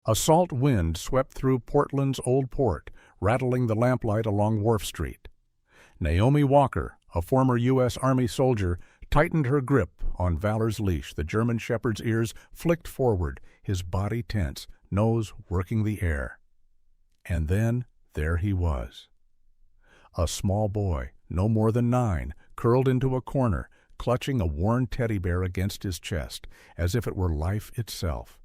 A salt wind swept through Portland's Old Port, rattling the lamplight along Wharf Street. Naomi Walker, a former U.S. Army soldier, tightened her grip on Valor's leash. The German shepherd's ears flicked forward, his body tense, nose working the air. And then there he was. A small boy, no more than 9, curled into a corner, clutching a worn teddy bear against his chest, as if it were life itself.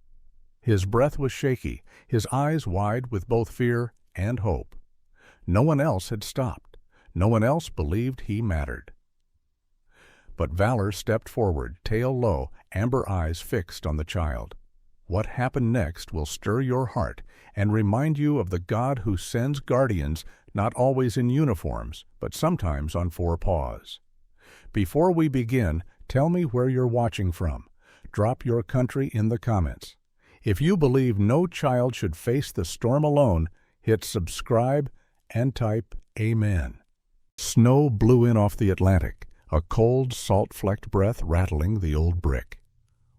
His breath was shaky, his eyes wide with both fear and hope. No one else had stopped. No one else believed he mattered. But Valor stepped forward, tail low, amber eyes fixed on the child. What happened next will stir your heart and remind you of the God who sends guardians not always in uniforms, but sometimes on 4 paws. Before we begin, tell me where you're watching from. Drop your country in the comments. If you believe no child should face the storm alone, hit subscribe and type Amen. Snow blew in off the Atlantic, a cold, salt-flecked breath rattling the old brick.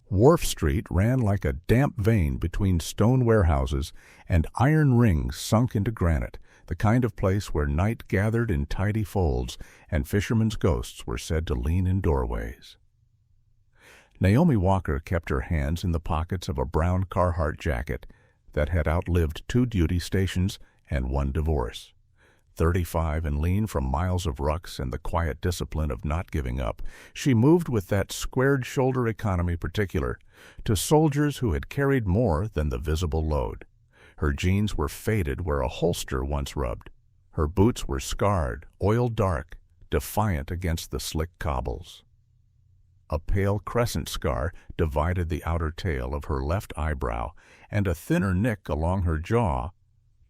Wharf Street ran like a damp vein between stone warehouses and iron rings sunk into granite, the kind of place where night gathered in tidy folds and fishermen's ghosts were said to lean in doorways. Naomi Walker kept her hands in the pockets of a brown Carhartt jacket that had outlived 2 duty stations and 1 divorce. 35 and lean from miles of rucks and the quiet discipline of not giving up, she moved with that squared-shoulder economy particular to soldiers who had carried more than the visible load. Her jeans were faded where a holster once rubbed. Her boots were scarred, oiled dark, defiant against the slick cobbles. A pale crescent scar divided the outer tail of her left eyebrow, and a thinner nick along her jaw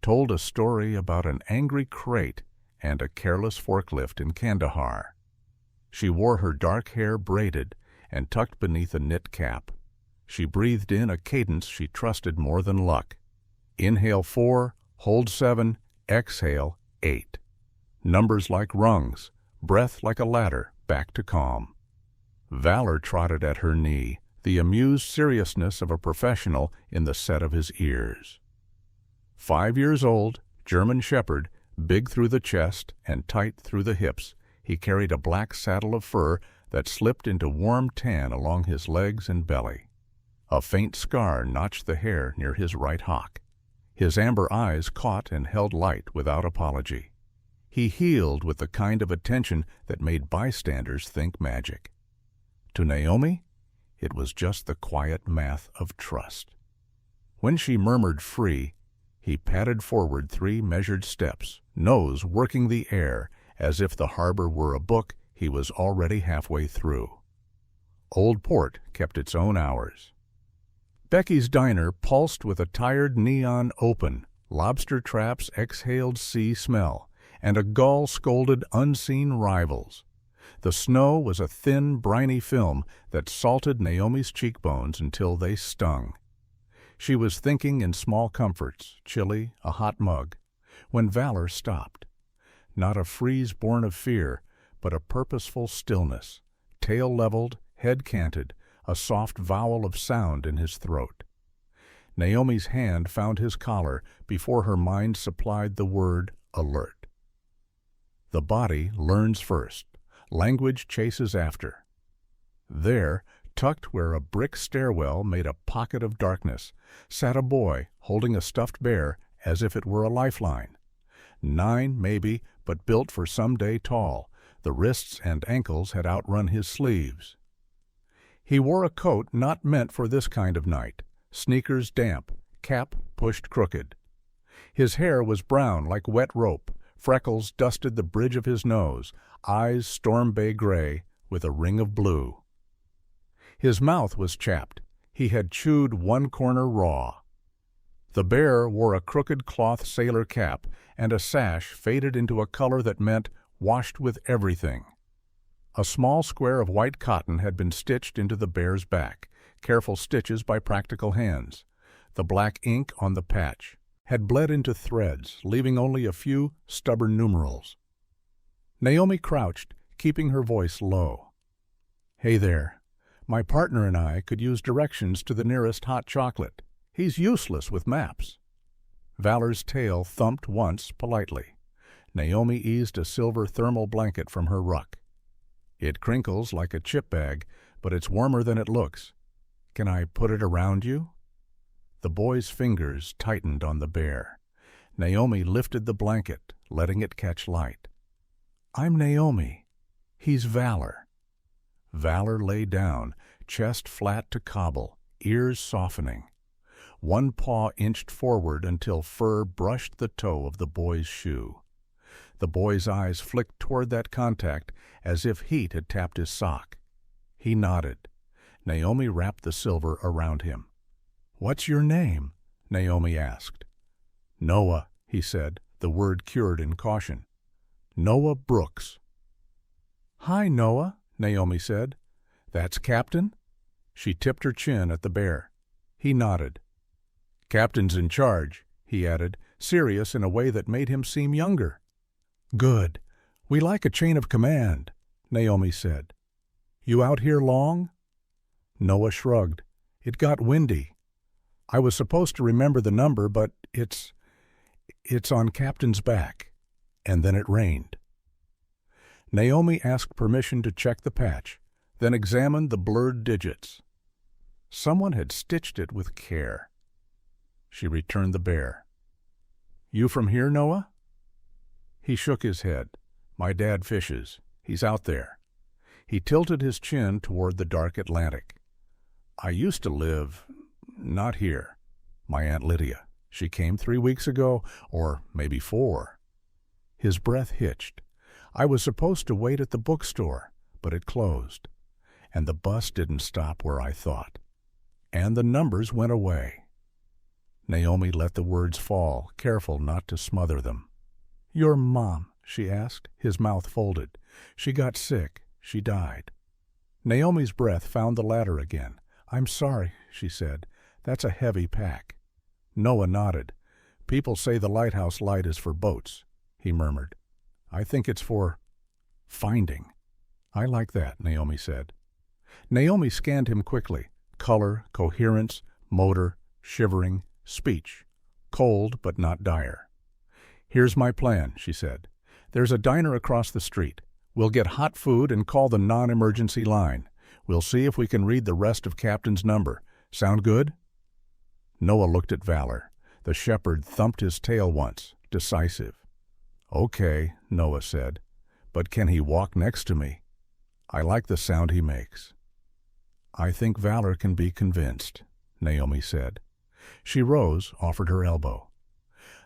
told a story about an angry crate and a careless forklift in Kandahar. She wore her dark hair braided and tucked beneath a knit cap. She breathed in a cadence she trusted more than luck. Inhale 4, hold 7, exhale 8. Numbers like rungs, breath like a ladder, back to calm. Valor trotted at her knee, the amused seriousness of a professional in the set of his ears. 5 years old, German shepherd, big through the chest and tight through the hips, he carried a black saddle of fur that slipped into warm tan along his legs and belly. A faint scar notched the hair near his right hock. His amber eyes caught and held light without apology. He healed with the kind of attention that made bystanders think magic. To Naomi, it was just the quiet math of trust. When she murmured free, he padded forward 3 measured steps, nose working the air, as if the harbor were a book he was already halfway through. Old Port kept its own hours. Becky's diner pulsed with a tired neon open, lobster traps exhaled sea smell, and a gull scolded unseen rivals. The snow was a thin, briny film that salted Naomi's cheekbones until they stung. She was thinking in small comforts, chili, a hot mug, when Valor stopped. Not a freeze born of fear, but a purposeful stillness, tail leveled, head canted, a soft vowel of sound in his throat. Naomi's hand found his collar before her mind supplied the word alert. The body learns first, language chases after. There, tucked where a brick stairwell made a pocket of darkness, sat a boy holding a stuffed bear as if it were a lifeline. 9, maybe, but built for some day tall. The wrists and ankles had outrun his sleeves. He wore a coat not meant for this kind of night, sneakers damp, cap pushed crooked. His hair was brown like wet rope, freckles dusted the bridge of his nose, eyes storm bay gray with a ring of blue. His mouth was chapped. He had chewed one corner raw. The bear wore a crooked cloth sailor cap and a sash faded into a color that meant washed with everything. A small square of white cotton had been stitched into the bear's back, careful stitches by practical hands. The black ink on the patch had bled into threads, leaving only a few stubborn numerals. Naomi crouched, keeping her voice low. "Hey there. My partner and I could use directions to the nearest hot chocolate." He's useless with maps." Valor's tail thumped once politely. Naomi eased a silver thermal blanket from her ruck. "It crinkles like a chip bag, but it's warmer than it looks. Can I put it around you?" The boy's fingers tightened on the bear. Naomi lifted the blanket, letting it catch light. "I'm Naomi. He's Valor." Valor lay down, chest flat to cobble, ears softening. One paw inched forward until fur brushed the toe of the boy's shoe. The boy's eyes flicked toward that contact as if heat had tapped his sock. He nodded. Naomi wrapped the silver around him. "What's your name?" Naomi asked. "Noah," he said, the word cured in caution. "Noah Brooks." "Hi, Noah," Naomi said. "That's Captain?" She tipped her chin at the bear. He nodded. "Captain's in charge," he added, serious in a way that made him seem younger. "Good. We like a chain of command," Naomi said. "You out here long?" Noah shrugged. "It got windy. I was supposed to remember the number, but it's on Captain's back." And then it rained. Naomi asked permission to check the patch, then examined the blurred digits. Someone had stitched it with care. She returned the bear. "You from here, Noah?" He shook his head. "My dad fishes. He's out there." He tilted his chin toward the dark Atlantic. "I used to live, not here. My Aunt Lydia. She came 3 weeks ago, or maybe 4. His breath hitched. "I was supposed to wait at the bookstore, but it closed. And the bus didn't stop where I thought. And the numbers went away." Naomi let the words fall, careful not to smother them. "Your mom," she asked, his mouth folded. "She got sick. She died." Naomi's breath found the ladder again. "I'm sorry," she said. "That's a heavy pack." Noah nodded. "People say the lighthouse light is for boats," he murmured. "I think it's for finding." "I like that," Naomi said. Naomi scanned him quickly. Color, coherence, motor, shivering, speech. Cold, but not dire. "Here's my plan," she said. "There's a diner across the street. We'll get hot food and call the non-emergency line. We'll see if we can read the rest of Captain's number. Sound good?" Noah looked at Valor. The shepherd thumped his tail once, decisive. "Okay," Noah said. "But can he walk next to me? I like the sound he makes." "I think Valor can be convinced," Naomi said. She rose, offered her elbow.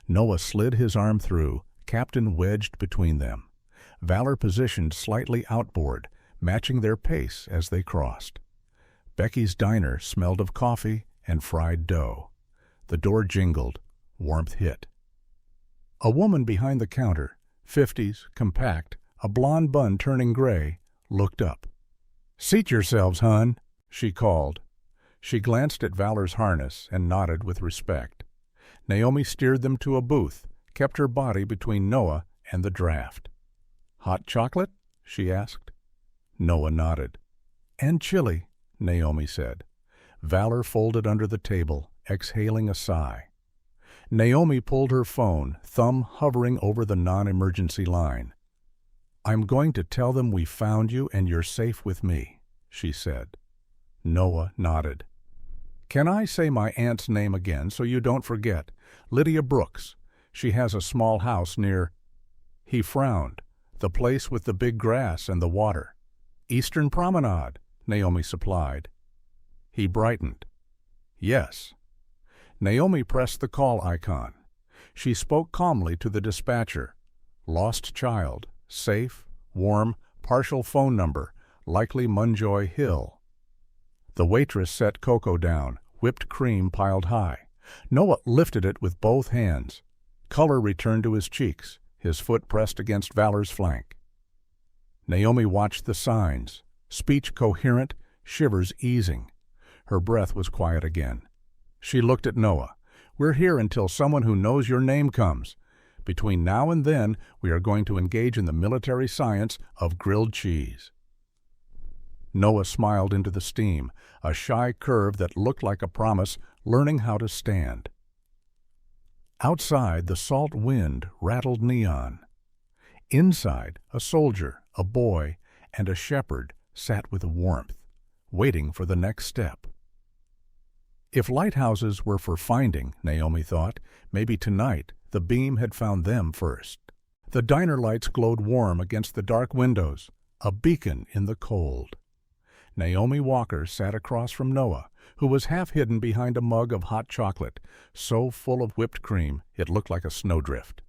Noah slid his arm through, Captain wedged between them. Valor positioned slightly outboard, matching their pace as they crossed. Becky's diner smelled of coffee and fried dough. The door jingled. Warmth hit. A woman behind the counter, 50s, compact, a blonde bun turning gray, looked up. "Seat yourselves, hun," she called. She glanced at Valor's harness and nodded with respect. Naomi steered them to a booth, kept her body between Noah and the draft. "Hot chocolate?" she asked. Noah nodded. "And chili," Naomi said. Valor folded under the table, exhaling a sigh. Naomi pulled her phone, thumb hovering over the non-emergency line. "I'm going to tell them we found you and you're safe with me," she said. Noah nodded. "Can I say my aunt's name again so you don't forget? Lydia Brooks. She has a small house near—" He frowned. "The place with the big grass and the water." "Eastern Promenade," Naomi supplied. He brightened. "Yes." Naomi pressed the call icon. She spoke calmly to the dispatcher. Lost child, safe, warm, partial phone number, likely Munjoy Hill. The waitress set cocoa down, whipped cream piled high. Noah lifted it with both hands. Color returned to his cheeks, his foot pressed against Valor's flank. Naomi watched the signs, speech coherent, shivers easing. Her breath was quiet again. She looked at Noah. "We're here until someone who knows your name comes. Between now and then, we are going to engage in the military science of grilled cheese." Noah smiled into the steam, a shy curve that looked like a promise learning how to stand. Outside, the salt wind rattled neon. Inside, a soldier, a boy, and a shepherd sat with warmth, waiting for the next step. If lighthouses were for finding, Naomi thought, maybe tonight the beam had found them first. The diner lights glowed warm against the dark windows, a beacon in the cold. Naomi Walker sat across from Noah, who was half hidden behind a mug of hot chocolate, so full of whipped cream it looked like a snowdrift.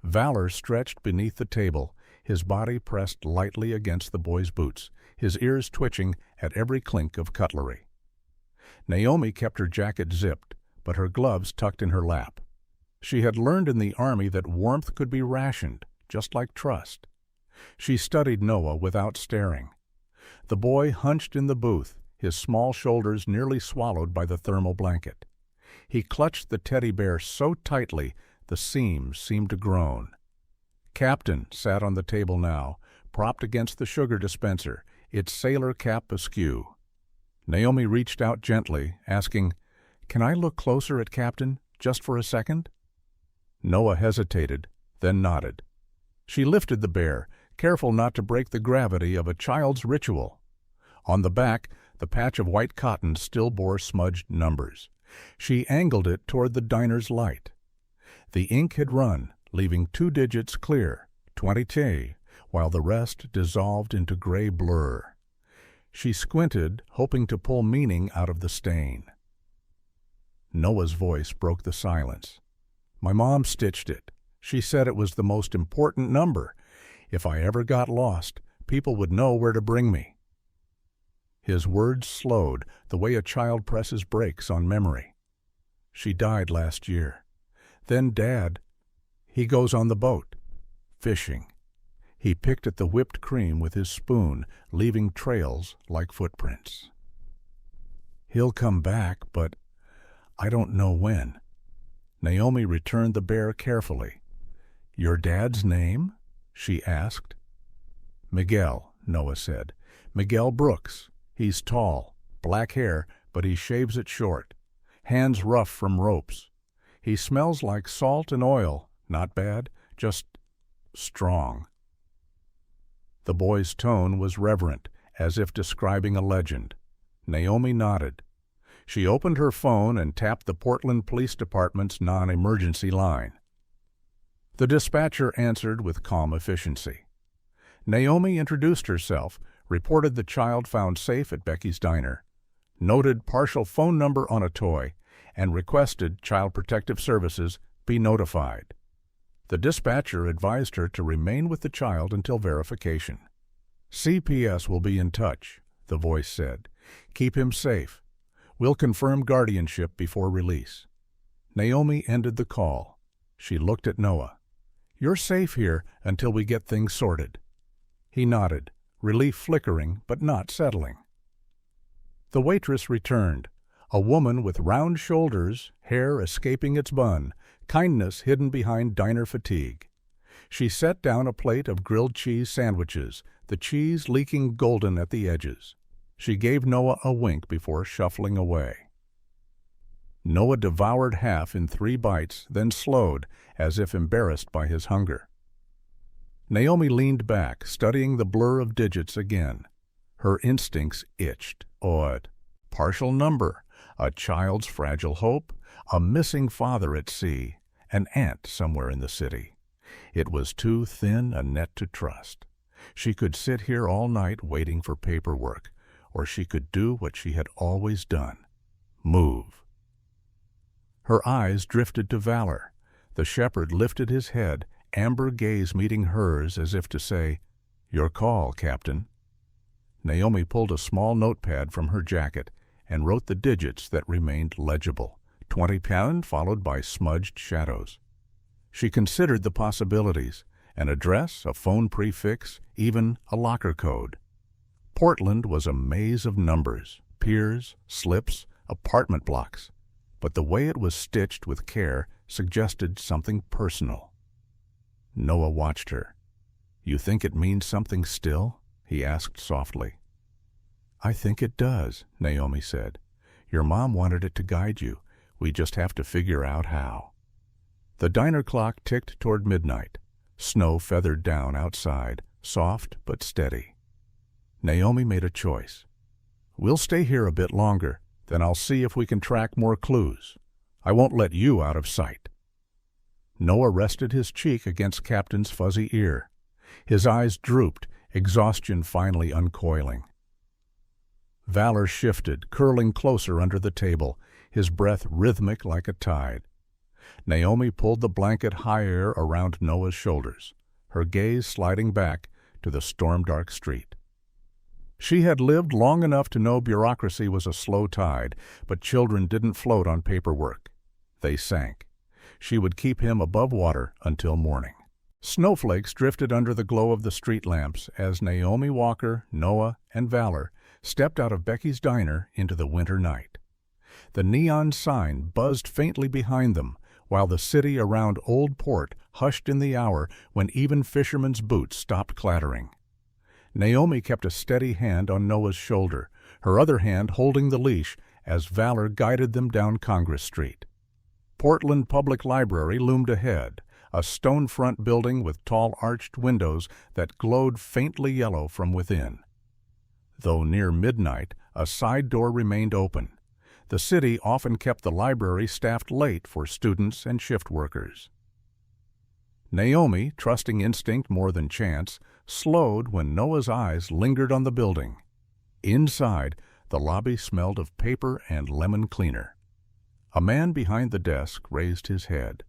Valor stretched beneath the table, his body pressed lightly against the boy's boots, his ears twitching at every clink of cutlery. Naomi kept her jacket zipped, but her gloves tucked in her lap. She had learned in the army that warmth could be rationed, just like trust. She studied Noah without staring. The boy hunched in the booth, his small shoulders nearly swallowed by the thermal blanket. He clutched the teddy bear so tightly the seams seemed to groan. Captain sat on the table now, propped against the sugar dispenser, its sailor cap askew. Naomi reached out gently, asking, "Can I look closer at Captain, just for a second?" Noah hesitated, then nodded. She lifted the bear, careful not to break the gravity of a child's ritual. On the back, the patch of white cotton still bore smudged numbers. She angled it toward the diner's light. The ink had run, leaving 2 digits clear, 20T, while the rest dissolved into gray blur. She squinted, hoping to pull meaning out of the stain. Noah's voice broke the silence. "My mom stitched it. She said it was the most important number. If I ever got lost, people would know where to bring me." His words slowed, the way a child presses brakes on memory. "She died last year. Then Dad, he goes on the boat. Fishing." He picked at the whipped cream with his spoon, leaving trails like footprints. "He'll come back, but I don't know when." Naomi returned the bear carefully. "Your dad's name?" she asked. "Miguel," Noah said. "Miguel Brooks. He's tall, black hair, but he shaves it short. Hands rough from ropes. He smells like salt and oil, not bad, just strong." The boy's tone was reverent, as if describing a legend. Naomi nodded. She opened her phone and tapped the Portland Police Department's non-emergency line. The dispatcher answered with calm efficiency. Naomi introduced herself, reported the child found safe at Becky's diner, noted partial phone number on a toy, and requested Child Protective Services be notified. The dispatcher advised her to remain with the child until verification. "CPS will be in touch," the voice said. "Keep him safe. We'll confirm guardianship before release." Naomi ended the call. She looked at Noah. "You're safe here until we get things sorted." He nodded, relief flickering but not settling. The waitress returned, a woman with round shoulders, hair escaping its bun, kindness hidden behind diner fatigue. She set down a plate of grilled cheese sandwiches, the cheese leaking golden at the edges. She gave Noah a wink before shuffling away. Noah devoured half in 3 bites, then slowed, as if embarrassed by his hunger. Naomi leaned back, studying the blur of digits again. Her instincts itched, awed. Partial number, a child's fragile hope, a missing father at sea, an aunt somewhere in the city. It was too thin a net to trust. She could sit here all night waiting for paperwork, or she could do what she had always done, move. Her eyes drifted to Valor. The shepherd lifted his head, amber gaze meeting hers as if to say, "Your call, Captain." Naomi pulled a small notepad from her jacket and wrote the digits that remained legible, 20 followed by smudged shadows. She considered the possibilities, an address, a phone prefix, even a locker code. Portland was a maze of numbers, piers, slips, apartment blocks, but the way it was stitched with care suggested something personal. Noah watched her. "You think it means something still?" he asked softly. "I think it does," Naomi said. Your mom wanted it to guide you. We just have to figure out how." The diner clock ticked toward midnight. Snow feathered down outside, soft but steady. Naomi made a choice. "We'll stay here a bit longer, then I'll see if we can track more clues. I won't let you out of sight." Noah rested his cheek against Captain's fuzzy ear. His eyes drooped, exhaustion finally uncoiling. Valor shifted, curling closer under the table, his breath rhythmic like a tide. Naomi pulled the blanket higher around Noah's shoulders, her gaze sliding back to the storm-dark street. She had lived long enough to know bureaucracy was a slow tide, but children didn't float on paperwork. They sank. She would keep him above water until morning. Snowflakes drifted under the glow of the street lamps as Naomi Walker, Noah, and Valor stepped out of Becky's diner into the winter night. The neon sign buzzed faintly behind them, while the city around Old Port hushed in the hour when even fishermen's boots stopped clattering. Naomi kept a steady hand on Noah's shoulder, her other hand holding the leash as Valor guided them down Congress Street. Portland Public Library loomed ahead, a stone-front building with tall arched windows that glowed faintly yellow from within. Though near midnight, a side door remained open. The city often kept the library staffed late for students and shift workers. Naomi, trusting instinct more than chance, slowed when Noah's eyes lingered on the building. Inside, the lobby smelled of paper and lemon cleaner. A man behind the desk raised his head.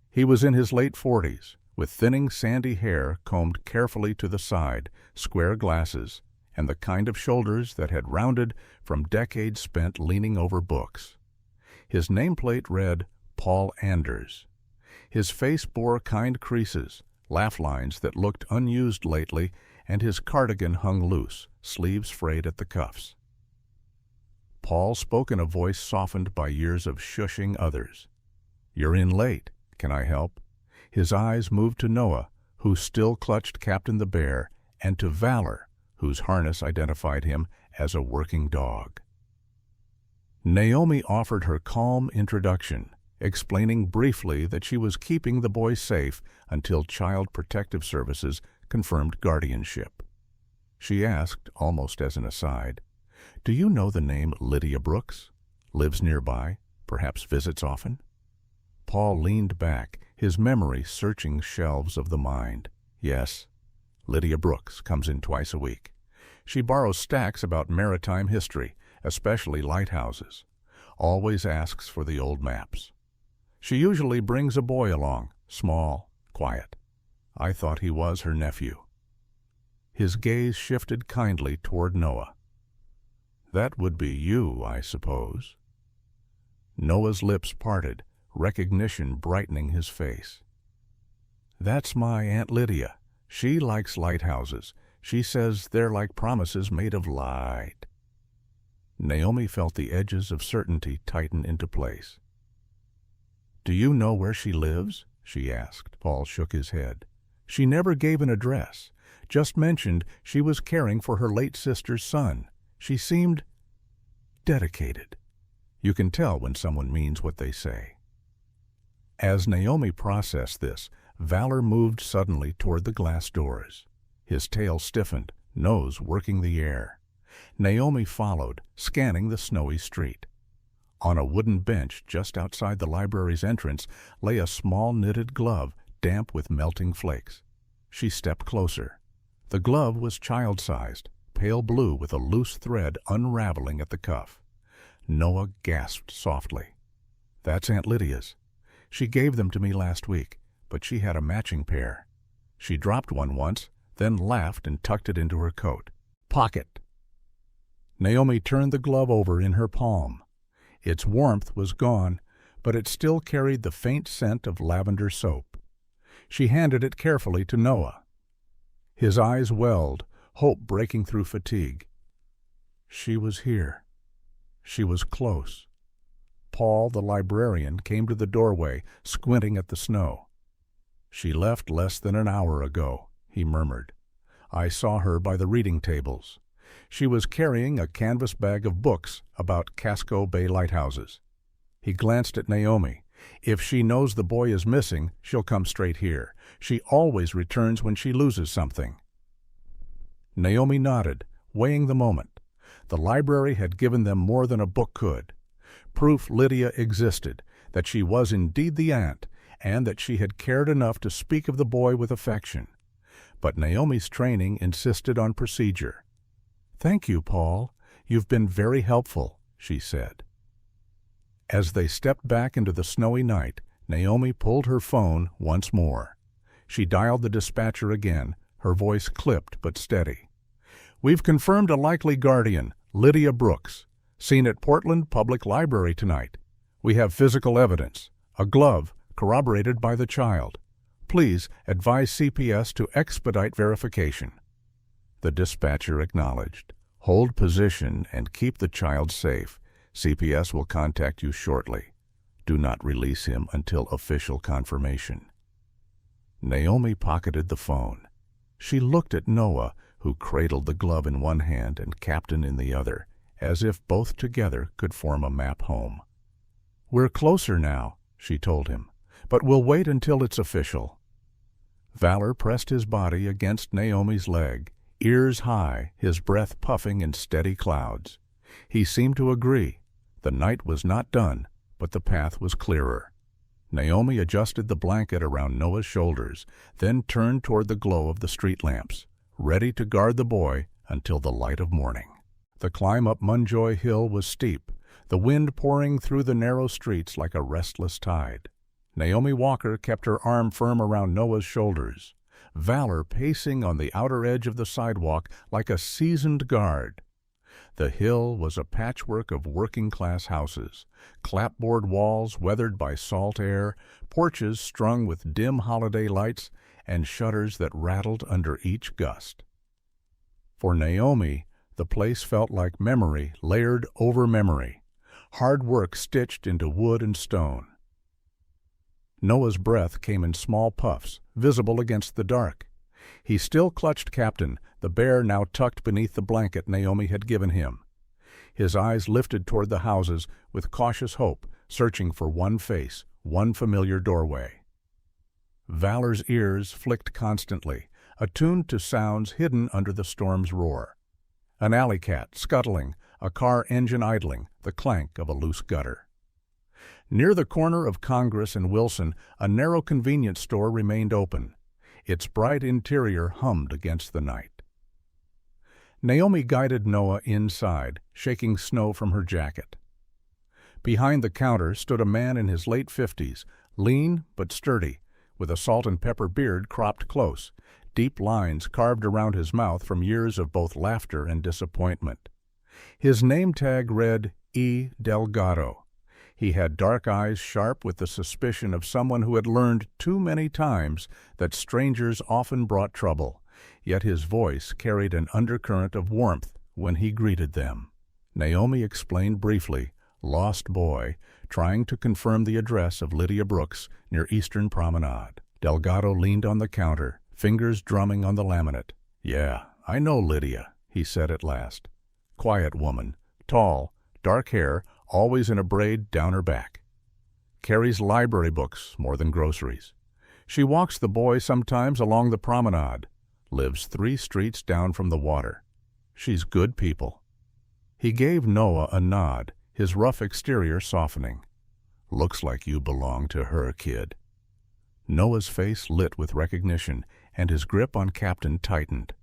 He was in his late 40s, with thinning sandy hair combed carefully to the side, square glasses, and the kind of shoulders that had rounded from decades spent leaning over books. His nameplate read, "Paul Anders." His face bore kind creases, laugh lines that looked unused lately, and his cardigan hung loose, sleeves frayed at the cuffs. Paul spoke in a voice softened by years of shushing others. "You're in late. Can I help?" His eyes moved to Noah, who still clutched Captain the Bear, and to Valor, whose harness identified him as a working dog. Naomi offered her calm introduction, explaining briefly that she was keeping the boy safe until Child Protective Services confirmed guardianship. She asked, almost as an aside, "Do you know the name Lydia Brooks? Lives nearby, perhaps visits often?" Paul leaned back, his memory searching shelves of the mind. "Yes, Lydia Brooks comes in twice a week. She borrows stacks about maritime history, especially lighthouses. Always asks for the old maps. She usually brings a boy along, small, quiet. I thought he was her nephew." His gaze shifted kindly toward Noah. "That would be you, I suppose." Noah's lips parted, recognition brightening his face. "That's my Aunt Lydia. She likes lighthouses. She says they're like promises made of light." Naomi felt the edges of certainty tighten into place. "Do you know where she lives?" she asked. Paul shook his head. "She never gave an address, just mentioned she was caring for her late sister's son. She seemed dedicated. You can tell when someone means what they say." As Naomi processed this, Valor moved suddenly toward the glass doors. His tail stiffened, nose working the air. Naomi followed, scanning the snowy street. On a wooden bench just outside the library's entrance lay a small knitted glove, damp with melting flakes. She stepped closer. The glove was child-sized, pale blue with a loose thread unraveling at the cuff. Noah gasped softly. "That's Aunt Lydia's. She gave them to me last week, but she had a matching pair. She dropped one once, then laughed and tucked it into her coat. Pocket." Naomi turned the glove over in her palm. Its warmth was gone, but it still carried the faint scent of lavender soap. She handed it carefully to Noah. His eyes welled, hope breaking through fatigue. She was here. She was close. Paul, the librarian, came to the doorway, squinting at the snow. "She left less than an hour ago," he murmured. "I saw her by the reading tables. She was carrying a canvas bag of books about Casco Bay lighthouses. He glanced at Naomi. If she knows the boy is missing, she'll come straight here. She always returns when she loses something. Naomi nodded, weighing the moment. The library had given them more than a book could. Proof Lydia existed, that she was indeed the aunt, and that she had cared enough to speak of the boy with affection. But Naomi's training insisted on procedure. "Thank you, Paul. You've been very helpful," she said. As they stepped back into the snowy night, Naomi pulled her phone once more. She dialed the dispatcher again, her voice clipped but steady. "We've confirmed a likely guardian, Lydia Brooks, seen at Portland Public Library tonight. We have physical evidence, a glove corroborated by the child. Please advise CPS to expedite verification." The dispatcher acknowledged. "Hold position and keep the child safe. CPS will contact you shortly. Do not release him until official confirmation." Naomi pocketed the phone. She looked at Noah, who cradled the glove in one hand and Captain in the other, as if both together could form a map home. "We're closer now," she told him, "but we'll wait until it's official." Valor pressed his body against Naomi's leg, ears high, his breath puffing in steady clouds. He seemed to agree. The night was not done, but the path was clearer. Naomi adjusted the blanket around Noah's shoulders, then turned toward the glow of the street lamps, ready to guard the boy until the light of morning. The climb up Munjoy Hill was steep, the wind pouring through the narrow streets like a restless tide. Naomi Walker kept her arm firm around Noah's shoulders, Valor pacing on the outer edge of the sidewalk like a seasoned guard. The hill was a patchwork of working-class houses, clapboard walls weathered by salt air, porches strung with dim holiday lights, and shutters that rattled under each gust. For Naomi, the place felt like memory layered over memory, hard work stitched into wood and stone. Noah's breath came in small puffs, visible against the dark. He still clutched Captain, the bear now tucked beneath the blanket Naomi had given him. His eyes lifted toward the houses with cautious hope, searching for one face, one familiar doorway. Valor's ears flicked constantly, attuned to sounds hidden under the storm's roar. An alley cat scuttling, a car engine idling, the clank of a loose gutter. Near the corner of Congress and Wilson, a narrow convenience store remained open. Its bright interior hummed against the night. Naomi guided Noah inside, shaking snow from her jacket. Behind the counter stood a man in his late 50s, lean but sturdy, with a salt and pepper beard cropped close, deep lines carved around his mouth from years of both laughter and disappointment. His name tag read E. Delgado. He had dark eyes sharp with the suspicion of someone who had learned too many times that strangers often brought trouble, yet his voice carried an undercurrent of warmth when he greeted them. Naomi explained briefly, lost boy, trying to confirm the address of Lydia Brooks near Eastern Promenade. Delgado leaned on the counter, fingers drumming on the laminate. "Yeah, I know Lydia," he said at last. "Quiet woman, tall, dark hair, always in a braid down her back. Carries library books more than groceries. She walks the boy sometimes along the promenade. Lives 3 streets down from the water. She's good people." He gave Noah a nod, his rough exterior softening. "Looks like you belong to her, kid." Noah's face lit with recognition, and his grip on Captain tightened.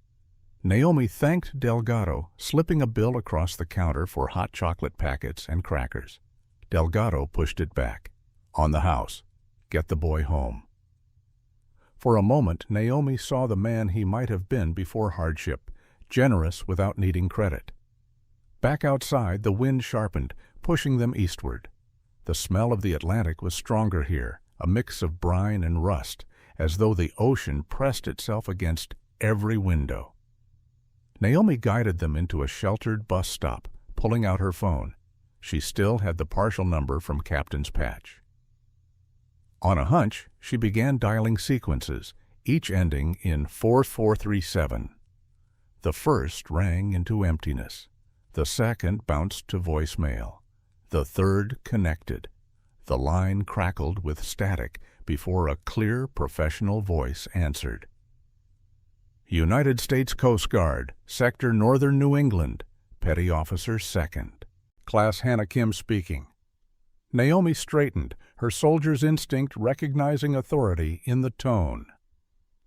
Naomi thanked Delgado, slipping a bill across the counter for hot chocolate packets and crackers. Delgado pushed it back. "On the house. Get the boy home." For a moment, Naomi saw the man he might have been before hardship, generous without needing credit. Back outside, the wind sharpened, pushing them eastward. The smell of the Atlantic was stronger here, a mix of brine and rust, as though the ocean pressed itself against every window. Naomi guided them into a sheltered bus stop, pulling out her phone. She still had the partial number from Captain's patch. On a hunch, she began dialing sequences, each ending in 4437. The first rang into emptiness. The second bounced to voicemail. The third connected. The line crackled with static before a clear, professional voice answered. United States Coast Guard, Sector Northern New England, Petty Officer 2nd. Class Hannah Kim speaking. Naomi straightened, her soldier's instinct recognizing authority in the tone.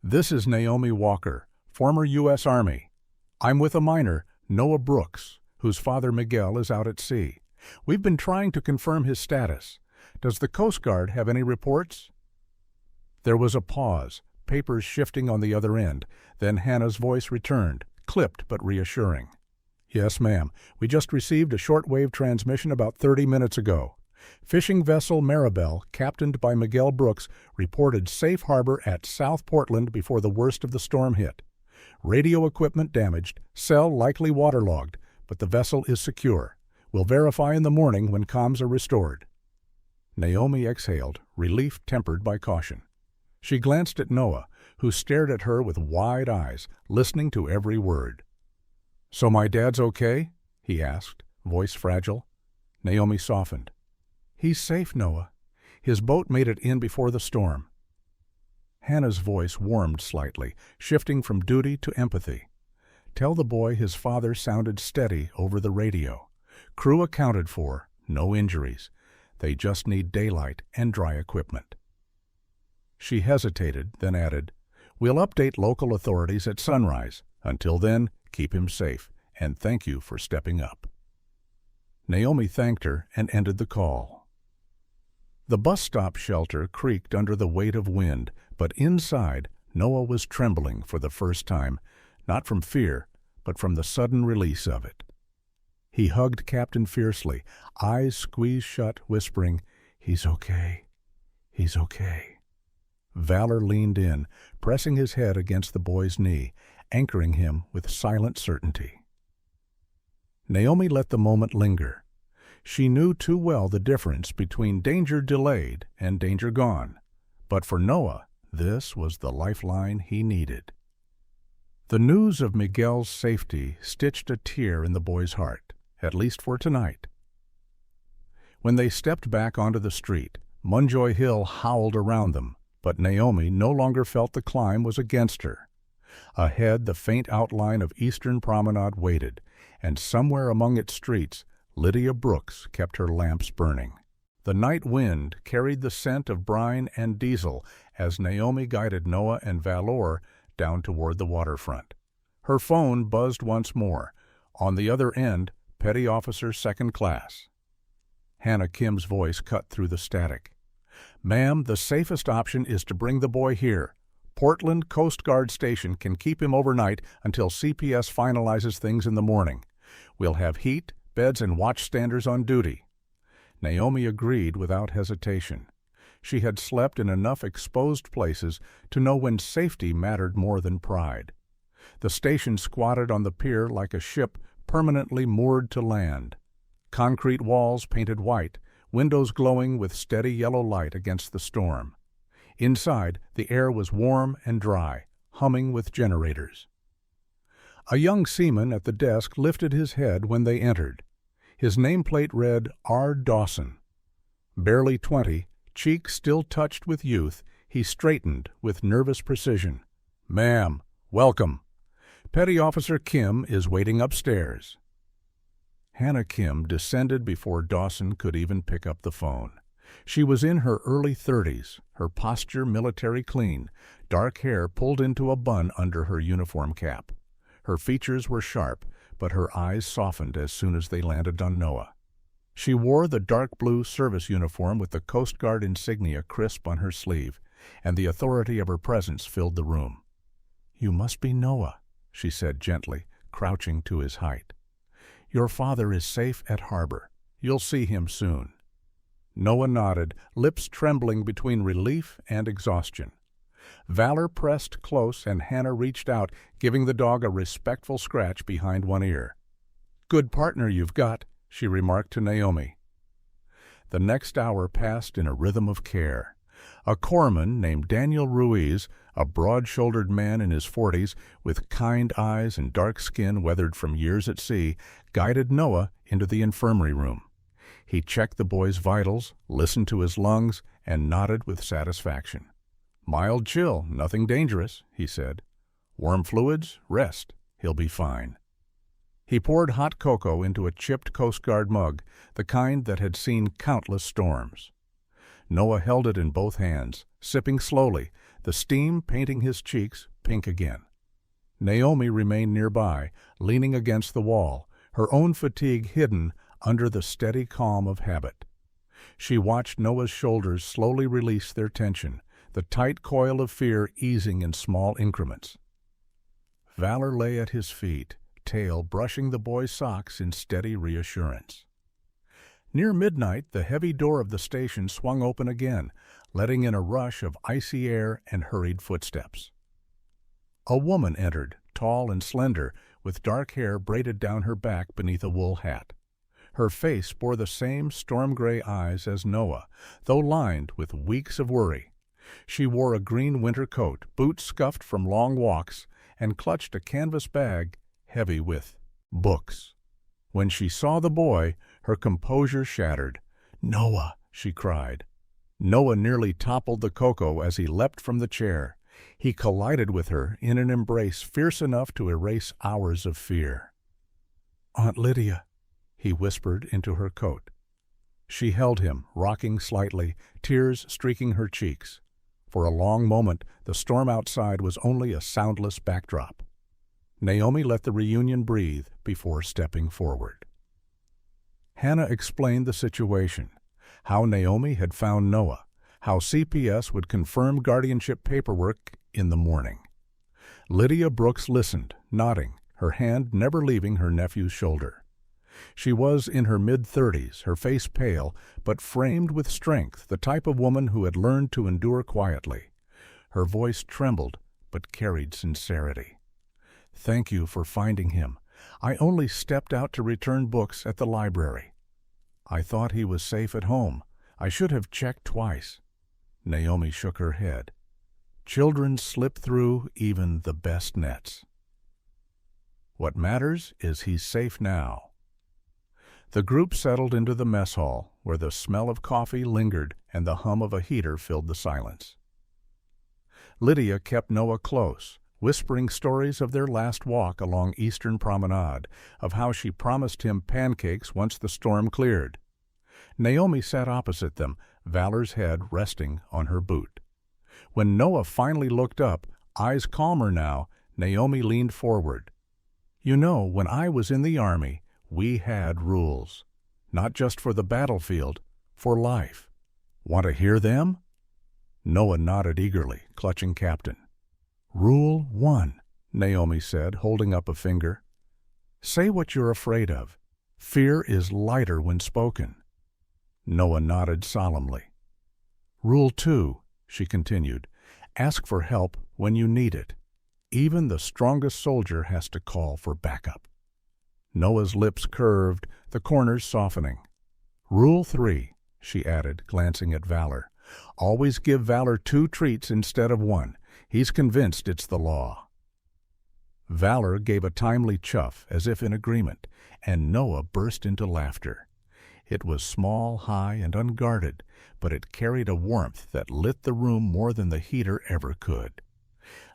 This is Naomi Walker, former U.S. Army. I'm with a miner, Noah Brooks, whose father Miguel is out at sea. We've been trying to confirm his status. Does the Coast Guard have any reports? There was a pause, papers shifting on the other end. Then Hannah's voice returned, clipped but reassuring. Yes, ma'am. We just received a shortwave transmission about 30 minutes ago. Fishing vessel Maribel, captained by Miguel Brooks, reported safe harbor at South Portland before the worst of the storm hit. Radio equipment damaged, cell likely waterlogged, but the vessel is secure. We'll verify in the morning when comms are restored. Naomi exhaled, relief tempered by caution. She glanced at Noah, who stared at her with wide eyes, listening to every word. So my dad's okay? He asked, voice fragile. Naomi softened. He's safe, Noah. His boat made it in before the storm. Hannah's voice warmed slightly, shifting from duty to empathy. Tell the boy his father sounded steady over the radio. Crew accounted for, no injuries. They just need daylight and dry equipment. She hesitated, then added, We'll update local authorities at sunrise. Until then, keep him safe, and thank you for stepping up. Naomi thanked her and ended the call. The bus stop shelter creaked under the weight of wind, but inside, Noah was trembling for the first time, not from fear, but from the sudden release of it. He hugged Captain fiercely, eyes squeezed shut, whispering, He's okay. He's okay. Valor leaned in, pressing his head against the boy's knee, anchoring him with silent certainty. Naomi let the moment linger. She knew too well the difference between danger delayed and danger gone, but for Noah, this was the lifeline he needed. The news of Miguel's safety stitched a tear in the boy's heart, at least for tonight. When they stepped back onto the street, Munjoy Hill howled around them, but Naomi no longer felt the climb was against her. Ahead, the faint outline of Eastern Promenade waited, and somewhere among its streets, Lydia Brooks kept her lamps burning. The night wind carried the scent of brine and diesel as Naomi guided Noah and Valor down toward the waterfront. Her phone buzzed once more. On the other end, Petty Officer 2nd Class. Hannah Kim's voice cut through the static. Ma'am, the safest option is to bring the boy here. Portland Coast Guard Station can keep him overnight until CPS finalizes things in the morning. We'll have heat, beds, and watchstanders on duty. Naomi agreed without hesitation. She had slept in enough exposed places to know when safety mattered more than pride. The station squatted on the pier like a ship permanently moored to land. Concrete walls painted white, windows glowing with steady yellow light against the storm. Inside, the air was warm and dry, humming with generators. A young seaman at the desk lifted his head when they entered. His nameplate read R. Dawson. Barely 20, cheeks still touched with youth, he straightened with nervous precision. Ma'am, welcome. Petty Officer Kim is waiting upstairs. Hannah Kim descended before Dawson could even pick up the phone. She was in her early 30s, her posture military clean, dark hair pulled into a bun under her uniform cap. Her features were sharp, but her eyes softened as soon as they landed on Noah. She wore the dark blue service uniform with the Coast Guard insignia crisp on her sleeve, and the authority of her presence filled the room. You must be Noah, she said gently, crouching to his height. Your father is safe at harbor. You'll see him soon. Noah nodded, lips trembling between relief and exhaustion. Valor pressed close and Hannah reached out, giving the dog a respectful scratch behind one ear. Good partner you've got, she remarked to Naomi. The next hour passed in a rhythm of care. A corpsman named Daniel Ruiz, a broad-shouldered man in his 40s with kind eyes and dark skin weathered from years at sea, guided Noah into the infirmary room. He checked the boy's vitals, listened to his lungs, and nodded with satisfaction. "Mild chill, nothing dangerous," he said. "Warm fluids, rest. He'll be fine." He poured hot cocoa into a chipped Coast Guard mug, the kind that had seen countless storms. Noah held it in both hands, sipping slowly, the steam painting his cheeks pink again. Naomi remained nearby, leaning against the wall, her own fatigue hidden under the steady calm of habit. She watched Noah's shoulders slowly release their tension, the tight coil of fear easing in small increments. Valor lay at his feet, tail brushing the boy's socks in steady reassurance. Near midnight, the heavy door of the station swung open again, letting in a rush of icy air and hurried footsteps. A woman entered, tall and slender, with dark hair braided down her back beneath a wool hat. Her face bore the same storm-gray eyes as Noah, though lined with weeks of worry. She wore a green winter coat, boots scuffed from long walks, and clutched a canvas bag heavy with books. When she saw the boy, her composure shattered. "Noah!" she cried. Noah nearly toppled the cocoa as he leapt from the chair. He collided with her in an embrace fierce enough to erase hours of fear. "Aunt Lydia," he whispered into her coat. She held him, rocking slightly, tears streaking her cheeks. For a long moment, the storm outside was only a soundless backdrop. Naomi let the reunion breathe before stepping forward. Hannah explained the situation, how Naomi had found Noah, how CPS would confirm guardianship paperwork in the morning. Lydia Brooks listened, nodding, her hand never leaving her nephew's shoulder. She was in her mid-30s, her face pale, but framed with strength, the type of woman who had learned to endure quietly. Her voice trembled, but carried sincerity. "Thank you for finding him. I only stepped out to return books at the library. I thought he was safe at home. I should have checked twice." Naomi shook her head. "Children slip through even the best nets. What matters is he's safe now." The group settled into the mess hall, where the smell of coffee lingered and the hum of a heater filled the silence. Lydia kept Noah close, whispering stories of their last walk along Eastern Promenade, of how she promised him pancakes once the storm cleared. Naomi sat opposite them, Valor's head resting on her boot. When Noah finally looked up, eyes calmer now, Naomi leaned forward. "You know, when I was in the Army, we had rules. Not just for the battlefield, for life. Want to hear them?" Noah nodded eagerly, clutching Captain. "Rule 1, Naomi said, holding up a finger. "Say what you're afraid of. Fear is lighter when spoken." Noah nodded solemnly. "Rule 2, she continued, "ask for help when you need it. Even the strongest soldier has to call for backup." Noah's lips curved, the corners softening. "Rule 3, she added, glancing at Valor. "Always give Valor 2 treats instead of 1. He's convinced it's the law." Valor gave a timely chuff, as if in agreement, and Noah burst into laughter. It was small, high, and unguarded, but it carried a warmth that lit the room more than the heater ever could.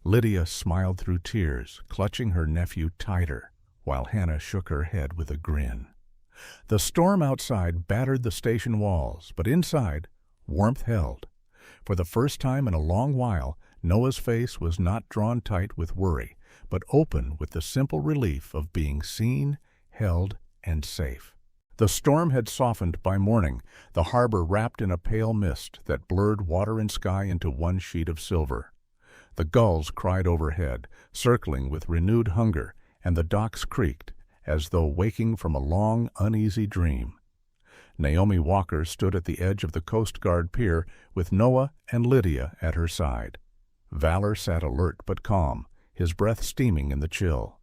Lydia smiled through tears, clutching her nephew tighter, while Hannah shook her head with a grin. The storm outside battered the station walls, but inside, warmth held. For the first time in a long while, Noah's face was not drawn tight with worry, but open with the simple relief of being seen, held, and safe. The storm had softened by morning, the harbor wrapped in a pale mist that blurred water and sky into one sheet of silver. The gulls cried overhead, circling with renewed hunger, and the docks creaked, as though waking from a long, uneasy dream. Naomi Walker stood at the edge of the Coast Guard pier with Noah and Lydia at her side. Valor sat alert but calm, his breath steaming in the chill.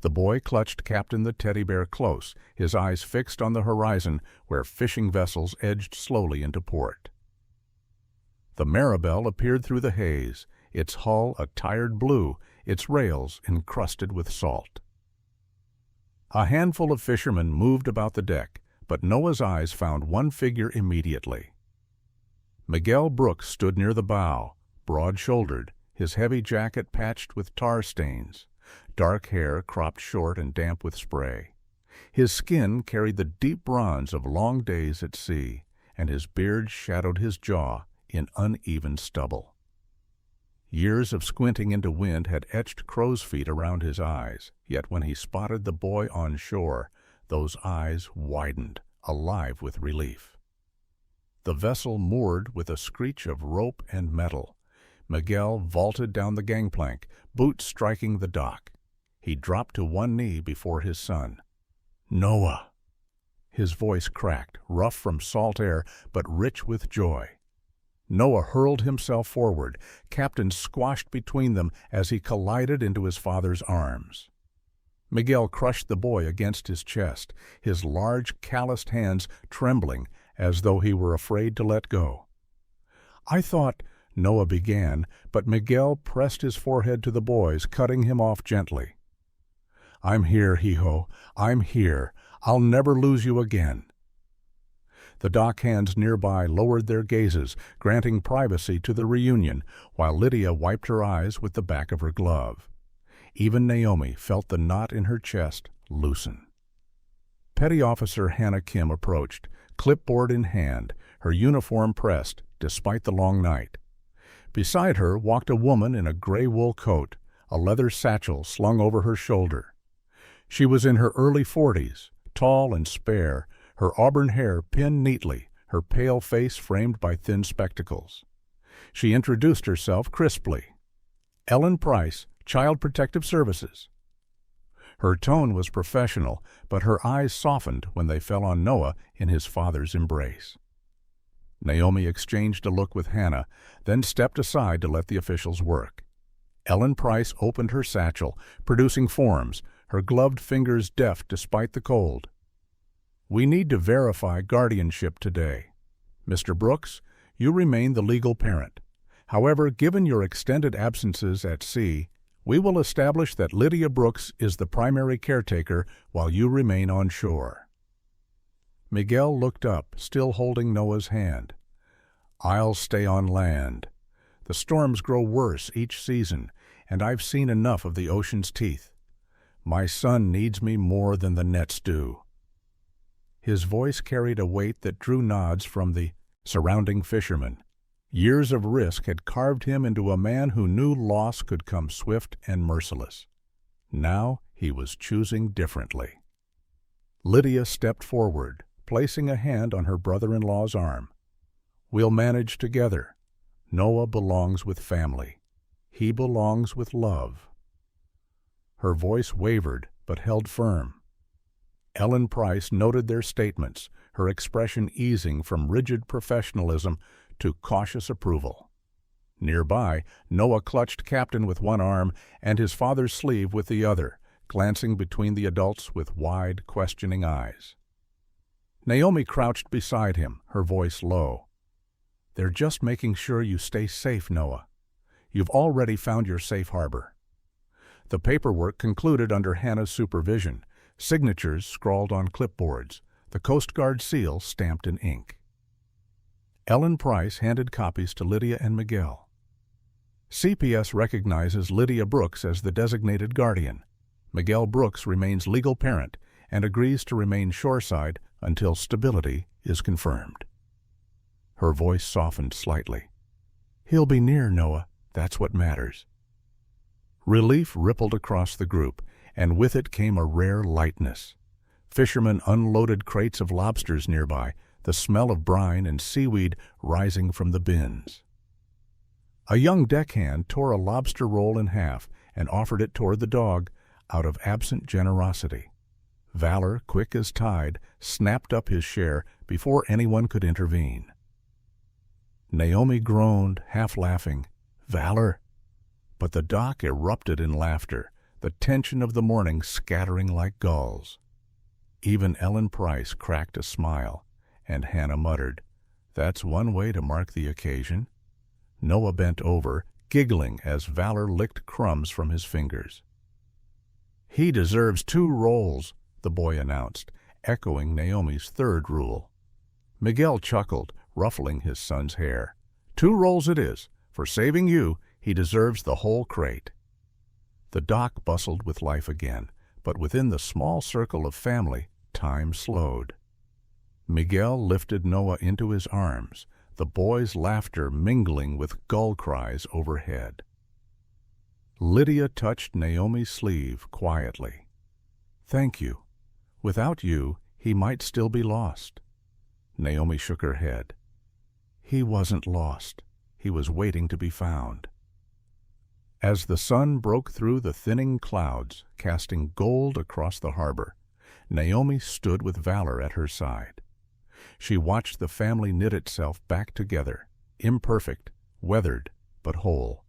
The boy clutched Captain the teddy bear close, his eyes fixed on the horizon where fishing vessels edged slowly into port. The Maribel appeared through the haze, its hull a tired blue, its rails encrusted with salt. A handful of fishermen moved about the deck, but Noah's eyes found one figure immediately. Miguel Brooks stood near the bow, broad-shouldered, his heavy jacket patched with tar stains, dark hair cropped short and damp with spray. His skin carried the deep bronze of long days at sea, and his beard shadowed his jaw in uneven stubble. Years of squinting into wind had etched crow's feet around his eyes, yet when he spotted the boy on shore, those eyes widened, alive with relief. The vessel moored with a screech of rope and metal. Miguel vaulted down the gangplank, boots striking the dock. He dropped to one knee before his son. "Noah!" His voice cracked, rough from salt air, but rich with joy. Noah hurled himself forward, captain squashed between them as he collided into his father's arms. Miguel crushed the boy against his chest, his large, calloused hands trembling as though he were afraid to let go. "I thought," Noah began, but Miguel pressed his forehead to the boy's, cutting him off gently. "I'm here, Hijo. I'm here. I'll never lose you again." The dock hands nearby lowered their gazes, granting privacy to the reunion, while Lydia wiped her eyes with the back of her glove. Even Naomi felt the knot in her chest loosen. Petty Officer Hannah Kim approached, clipboard in hand, her uniform pressed despite the long night. Beside her walked a woman in a gray wool coat, a leather satchel slung over her shoulder. She was in her early 40s, tall and spare, her auburn hair pinned neatly, her pale face framed by thin spectacles. She introduced herself crisply. "Ellen Price, Child Protective Services." Her tone was professional, but her eyes softened when they fell on Noah in his father's embrace. Naomi exchanged a look with Hannah, then stepped aside to let the officials work. Ellen Price opened her satchel, producing forms, her gloved fingers deft despite the cold. "We need to verify guardianship today. Mr. Brooks, you remain the legal parent. However, given your extended absences at sea, we will establish that Lydia Brooks is the primary caretaker while you remain on shore." Miguel looked up, still holding Noah's hand. "I'll stay on land. The storms grow worse each season, and I've seen enough of the ocean's teeth. My son needs me more than the nets do." His voice carried a weight that drew nods from the surrounding fishermen. Years of risk had carved him into a man who knew loss could come swift and merciless. Now he was choosing differently. Lydia stepped forward, placing a hand on her brother-in-law's arm. "We'll manage together. Noah belongs with family. He belongs with love." Her voice wavered, but held firm. Ellen Price noted their statements, her expression easing from rigid professionalism to cautious approval. Nearby, Noah clutched Captain with one arm and his father's sleeve with the other, glancing between the adults with wide, questioning eyes. Naomi crouched beside him, her voice low. "They're just making sure you stay safe, Noah. You've already found your safe harbor." The paperwork concluded under Hannah's supervision, signatures scrawled on clipboards, the Coast Guard seal stamped in ink. Ellen Price handed copies to Lydia and Miguel. "CPS recognizes Lydia Brooks as the designated guardian. Miguel Brooks remains legal parent and agrees to remain shoreside until stability is confirmed." Her voice softened slightly. "He'll be near, Noah. That's what matters." Relief rippled across the group, and with it came a rare lightness. Fishermen unloaded crates of lobsters nearby, the smell of brine and seaweed rising from the bins. A young deckhand tore a lobster roll in half and offered it toward the dog out of absent generosity. Valor, quick as tide, snapped up his share before anyone could intervene. Naomi groaned, half laughing, "Valor!" But the dock erupted in laughter, the tension of the morning scattering like gulls. Even Ellen Price cracked a smile, and Hannah muttered, "That's one way to mark the occasion." Noah bent over, giggling as Valor licked crumbs from his fingers. "He deserves 2 rolls," the boy announced, echoing Naomi's third rule. Miguel chuckled, ruffling his son's hair. "2 rolls it is. For saving you, he deserves the whole crate." The dock bustled with life again, but within the small circle of family, time slowed. Miguel lifted Noah into his arms, the boy's laughter mingling with gull cries overhead. Lydia touched Naomi's sleeve quietly. "Thank you. Without you, he might still be lost." Naomi shook her head. "He wasn't lost. He was waiting to be found." As the sun broke through the thinning clouds, casting gold across the harbor, Naomi stood with Valor at her side. She watched the family knit itself back together, imperfect, weathered, but whole.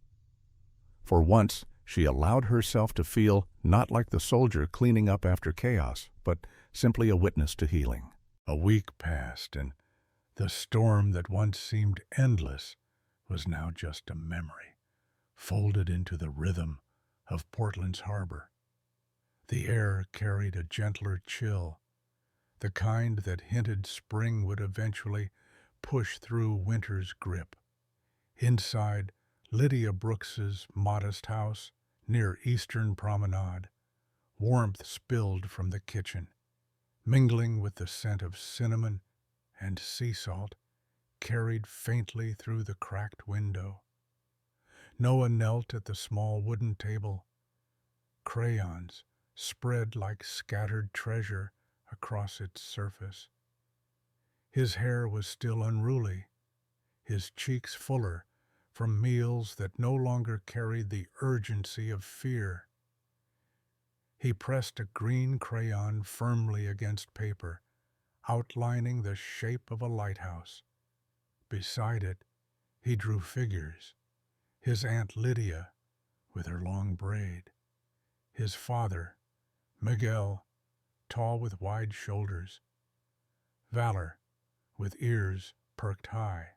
For once, she allowed herself to feel not like the soldier cleaning up after chaos, but simply a witness to healing. A week passed, and the storm that once seemed endless was now just a memory, folded into the rhythm of Portland's harbor. The air carried a gentler chill, the kind that hinted spring would eventually push through winter's grip. Inside Lydia Brooks's modest house near Eastern Promenade, warmth spilled from the kitchen, mingling with the scent of cinnamon and sea salt, carried faintly through the cracked window. Noah knelt at the small wooden table, crayons spread like scattered treasure across its surface. His hair was still unruly, his cheeks fuller from meals that no longer carried the urgency of fear. He pressed a green crayon firmly against paper, outlining the shape of a lighthouse. Beside it, he drew figures: his Aunt Lydia, with her long braid; his father, Miguel, tall with wide shoulders; Valor, with ears perked high;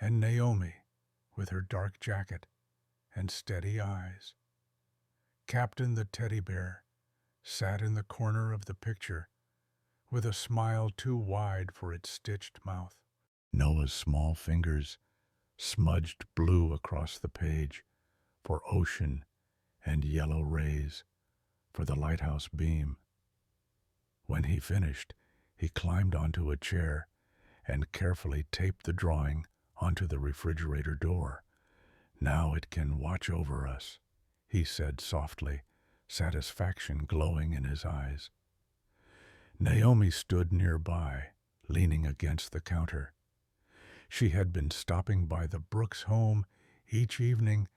and Naomi, with her dark jacket and steady eyes. Captain the teddy bear sat in the corner of the picture, with a smile too wide for its stitched mouth. Noah's small fingers smudged blue across the page for ocean and yellow rays for the lighthouse beam. When he finished, he climbed onto a chair and carefully taped the drawing onto the refrigerator door. "Now it can watch over us," he said softly, satisfaction glowing in his eyes. Naomi stood nearby, leaning against the counter. She had been stopping by the Brooks home each evening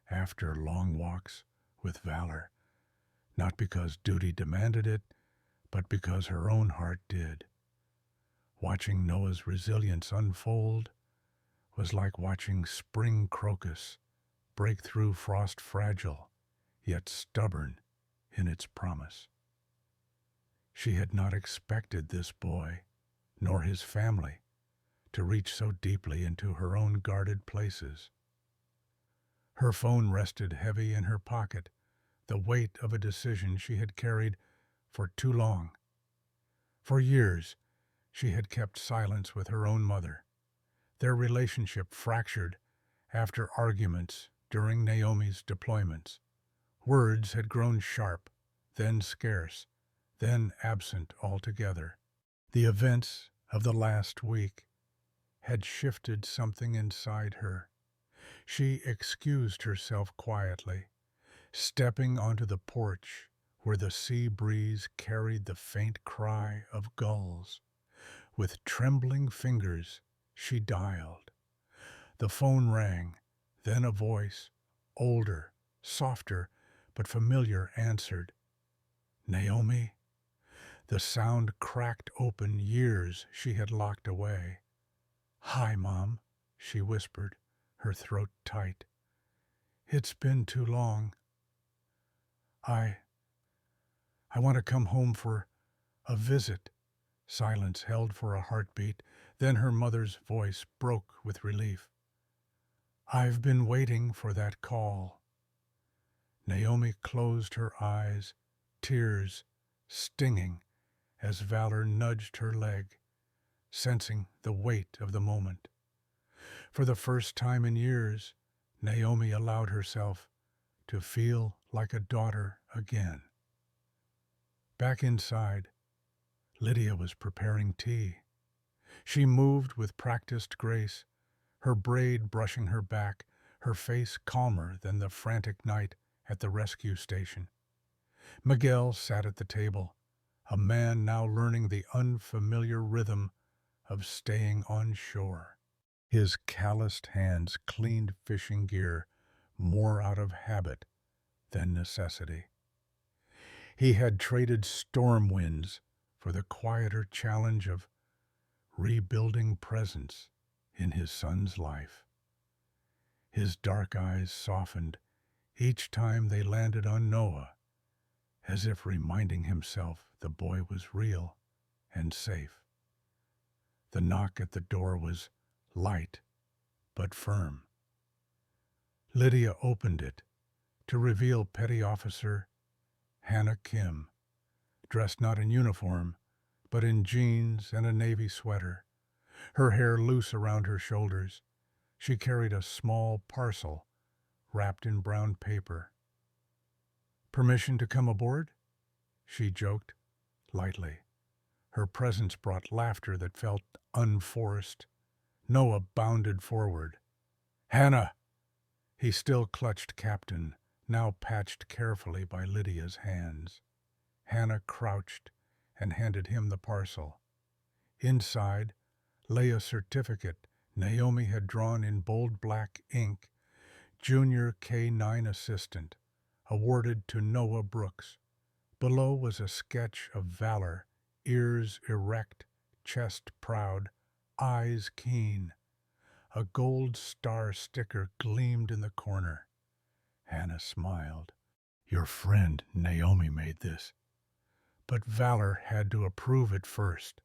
after long walks with Valor, not because duty demanded it, but because her own heart did. Watching Noah's resilience unfold was like watching spring crocus break through frost fragile, yet stubborn in its promise. She had not expected this boy, nor his family, to reach so deeply into her own guarded places. Her phone rested heavy in her pocket, the weight of a decision she had carried for too long. For years, she had kept silence with her own mother, their relationship fractured after arguments during Naomi's deployments. Words had grown sharp, then scarce, then absent altogether. The events of the last week had shifted something inside her. She excused herself quietly, stepping onto the porch where the sea breeze carried the faint cry of gulls. With trembling fingers, she dialed. The phone rang, then a voice, older, softer, but familiar, answered. "Naomi?" The sound cracked open years she had locked away. "Hi, Mom," she whispered, her throat tight. "It's been too long. I want to come home for a visit." Silence held for a heartbeat, then her mother's voice broke with relief. I've been waiting for that call. Naomi closed her eyes, tears stinging as Valor nudged her leg, sensing the weight of the moment. For the first time in years, Naomi allowed herself to feel like a daughter again. Back inside, Lydia was preparing tea. She moved with practiced grace, her braid brushing her back, her face calmer than the frantic night at the rescue station. Miguel sat at the table, a man now learning the unfamiliar rhythm of staying on shore. His calloused hands cleaned fishing gear more out of habit than necessity. He had traded storm winds for the quieter challenge of rebuilding presence in his son's life. His dark eyes softened each time they landed on Noah, as if reminding himself the boy was real and safe. The knock at the door was light but firm. Lydia opened it to reveal Petty Officer Hannah Kim, dressed not in uniform, but in jeans and a navy sweater, her hair loose around her shoulders. She carried a small parcel wrapped in brown paper. "Permission to come aboard?" she joked, lightly. Her presence brought laughter that felt unforced. Noah bounded forward. "Hannah!" He still clutched Captain, now patched carefully by Lydia's hands. Hannah crouched and handed him the parcel. Inside lay a certificate Naomi had drawn in bold black ink, Junior K-9 Assistant, awarded to Noah Brooks. Below was a sketch of Valor, ears erect, chest proud, eyes keen. A gold star sticker gleamed in the corner. Hannah smiled. "Your friend Naomi made this." But Valor had to approve it first.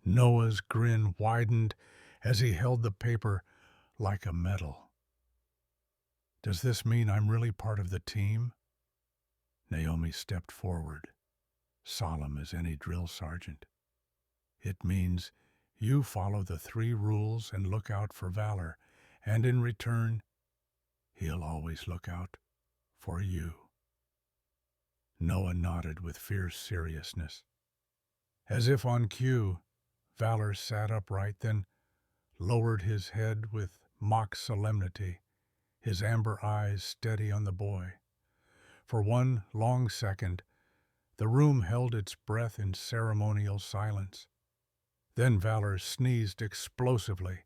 Noah's grin widened as he held the paper like a medal. "Does this mean I'm really part of the team?" Naomi stepped forward, solemn as any drill sergeant. "It means you follow the 3 rules and look out for Valor, and in return, he'll always look out for you." Noah nodded with fierce seriousness. As if on cue, Valor sat upright, then lowered his head with mock solemnity, his amber eyes steady on the boy. For one long second, the room held its breath in ceremonial silence. Then Valor sneezed explosively,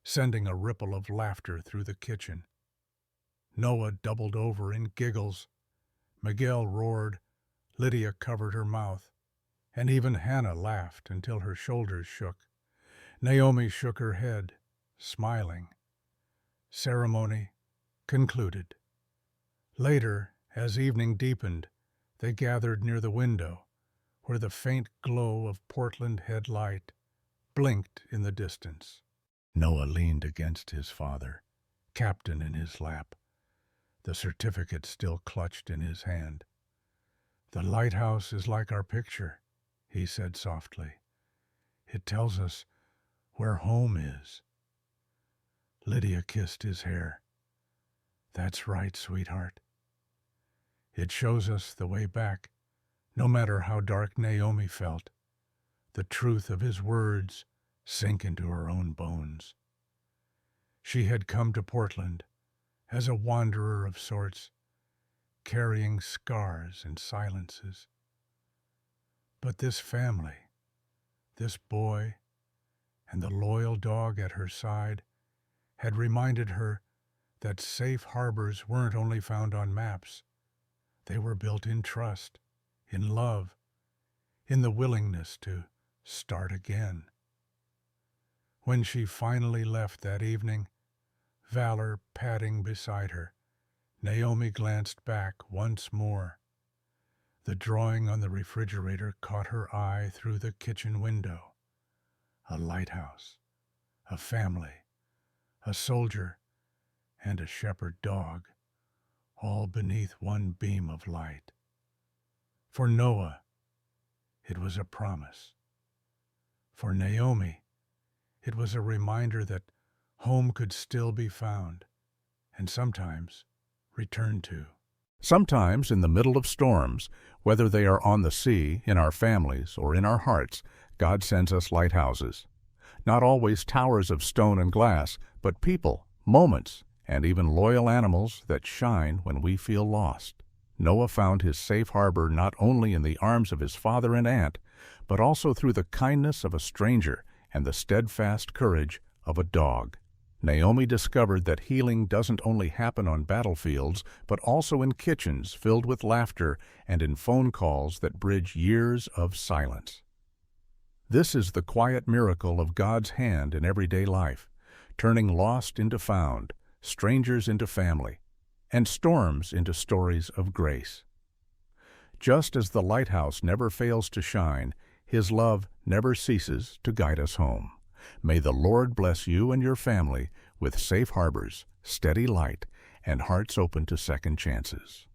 sending a ripple of laughter through the kitchen. Noah doubled over in giggles. Miguel roared. Lydia covered her mouth. And even Hannah laughed until her shoulders shook. Naomi shook her head, smiling. Ceremony concluded. Later, as evening deepened, they gathered near the window, where the faint glow of Portland headlight blinked in the distance. Noah leaned against his father, Captain in his lap, the certificate still clutched in his hand. "The lighthouse is like our picture," he said softly. "It tells us where home is." Lydia kissed his hair. "That's right, sweetheart. It shows us the way back, no matter how dark Naomi felt. The truth of his words sank into her own bones. She had come to Portland as a wanderer of sorts, carrying scars and silences. But this family, this boy, and the loyal dog at her side had reminded her that safe harbors weren't only found on maps. They were built in trust, in love, in the willingness to start again. When she finally left that evening, Valor padding beside her, Naomi glanced back once more. The drawing on the refrigerator caught her eye through the kitchen window. A lighthouse, a family, a soldier, and a shepherd dog, all beneath one beam of light. For Noah, it was a promise. For Naomi, it was a reminder that home could still be found, and sometimes returned to. Sometimes in the middle of storms, whether they are on the sea, in our families, or in our hearts, God sends us lighthouses. Not always towers of stone and glass, but people, moments, and even loyal animals that shine when we feel lost. Noah found his safe harbor not only in the arms of his father and aunt, but also through the kindness of a stranger and the steadfast courage of a dog. Naomi discovered that healing doesn't only happen on battlefields, but also in kitchens filled with laughter and in phone calls that bridge years of silence. This is the quiet miracle of God's hand in everyday life, turning lost into found, strangers into family, and storms into stories of grace. Just as the lighthouse never fails to shine, His love never ceases to guide us home. May the Lord bless you and your family with safe harbors, steady light, and hearts open to second chances.